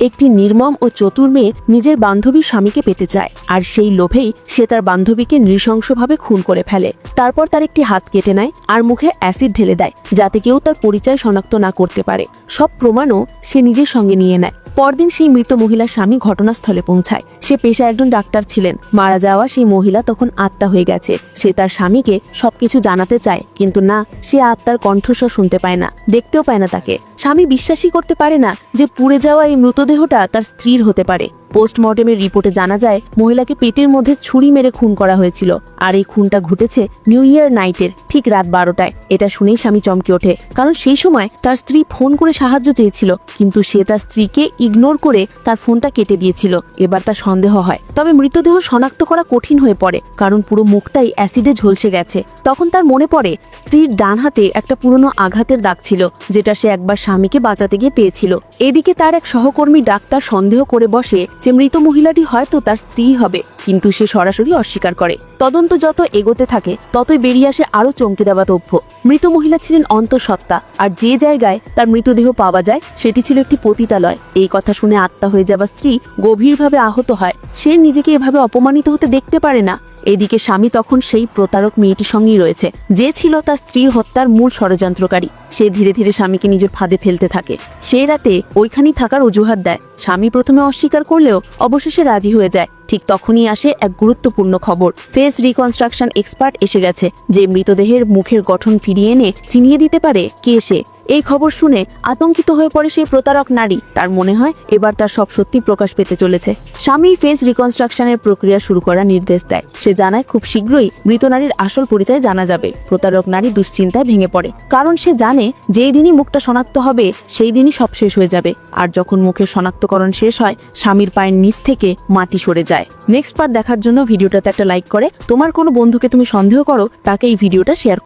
একটি নির্মম ও চতুর মেয়ে নিজের বান্ধবীর স্বামীকে পেতে চায়, আর সেই লোভেই সে তার বান্ধবীকে নৃশংসভাবে খুন করে ফেলে। তারপর তার একটি হাত কেটে নেয় আর মুখে অ্যাসিড ঢেলে দেয়, যাতে কেউ তার পরিচয় শনাক্ত না করতে পারে। সব প্রমাণও সে নিজের সঙ্গে নিয়ে নেয়। পরদিন সেই মৃত মহিলার স্বামী ঘটনাস্থলে পৌঁছায়। সে পেশায় একজন ডাক্তার ছিলেন। মারা যাওয়া সেই মহিলা তখন আত্মা হয়ে গেছে। সে তার স্বামীকে সবকিছু জানাতে চায়, কিন্তু না, সে আত্মার কণ্ঠস্বর শুনতে পায় না, দেখতেও পায় না তাকে। স্বামী বিশ্বাসই করতে পারে না যে পুড়ে যাওয়া এই মৃতদেহটা তার স্ত্রীর হতে পারে। পোস্টমর্টেমের রিপোর্টে জানা যায় মহিলাকে পেটের মধ্যে ছুরি মেরে খুন করা হয়েছিল, আর এই খুনটা ঘটেছে নিউ ইয়ার নাইটের ঠিক রাত 12টায়। এটা শুনেই স্বামী চমকে ওঠে, কারণ সেই সময় তার স্ত্রী ফোন করে সাহায্য চেয়েছিল, কিন্তু সে তার স্ত্রীকে ইগনোর করে তার ফোনটা কেটে দিয়েছিল। এবার তার সন্দেহ হয়, তবে মৃতদেহ শনাক্ত করা কঠিন হয়ে পড়ে, কারণ পুরো মুখটাই অ্যাসিডে ঝলসে গেছে। তখন তার মনে পড়ে স্ত্রীর ডান হাতে একটা পুরনো আঘাতের দাগ ছিল, যেটা সে একবার স্বামীকে বাঁচাতে গিয়ে পেয়েছিল। এদিকে তার এক সহকর্মী ডাক্তার সন্দেহ করে বসে যে মৃত মহিলাটি হয়তো তার স্ত্রী হবে, কিন্তু সে সরাসরি অস্বীকার করে। তদন্ত যত এগোতে থাকে ততই বেরিয়ে আসে আরো চমকে দেওয়া তথ্য। মৃত মহিলা ছিলেন অন্তঃসত্ত্বা, আর যে জায়গায় তার মৃতদেহ পাওয়া যায় সেটি ছিল একটি পতিতালয়। এই কথা শুনে আত্মা হয়ে যাওয়া স্ত্রী গভীরভাবে আহত হয়। সে নিজেকে এভাবে অপমানিত হতে দেখতে পারে না। এদিকে স্বামী তখন সেই প্রতারক মেয়েটির সঙ্গেই রয়েছে, যে ছিল তার স্ত্রীর হত্যার মূল ষড়যন্ত্রকারী। সে ধীরে ধীরে স্বামীকে নিজের ফাঁদে ফেলতে থাকে। সেই রাতে ওইখানেই থাকার অজুহাত দেয়। স্বামী প্রথমে অস্বীকার করলেও অবশেষে রাজি হয়ে যায়। ঠিক তখনই আসে এক গুরুত্বপূর্ণ খবর। ফেস রিকনস্ট্রাকশন এক্সপার্ট এসে গেছে, যে মৃতদেহের মুখের গঠন ফিরিয়ে এনে চিনিয়ে দিতে পারে কে সে। এই খবর শুনে আতঙ্কিত হয়ে পড়ে সেই প্রতারক নারী। তার মনে হয় এবার তার সব সত্যি প্রকাশ পেতে চলেছে। স্বামী ফেস রিকনস্ট্রাকশনের প্রক্রিয়া শুরু করার নির্দেশ দেয়। সে জানায় খুব শীঘ্রই মৃত নারীর আসল পরিচয় জানা যাবে। প্রতারক নারী দুশ্চিন্তায় ভেঙে পড়ে, কারণ সে জানে যেই দিনই মুখটা শনাক্ত হবে সেই দিনই সব শেষ হয়ে যাবে। আর যখন মুখের শনাক্তকরণ শেষ হয়, স্বামীর পায়ের নিচ থেকে মাটি সরে যায়। নেক্সট পার্ট দেখার জন্য ভিডিওটাতে একটা লাইক করে তোমার কোনো বন্ধুকে তুমি সন্দেহ করো তাকে এই ভিডিওটা শেয়ার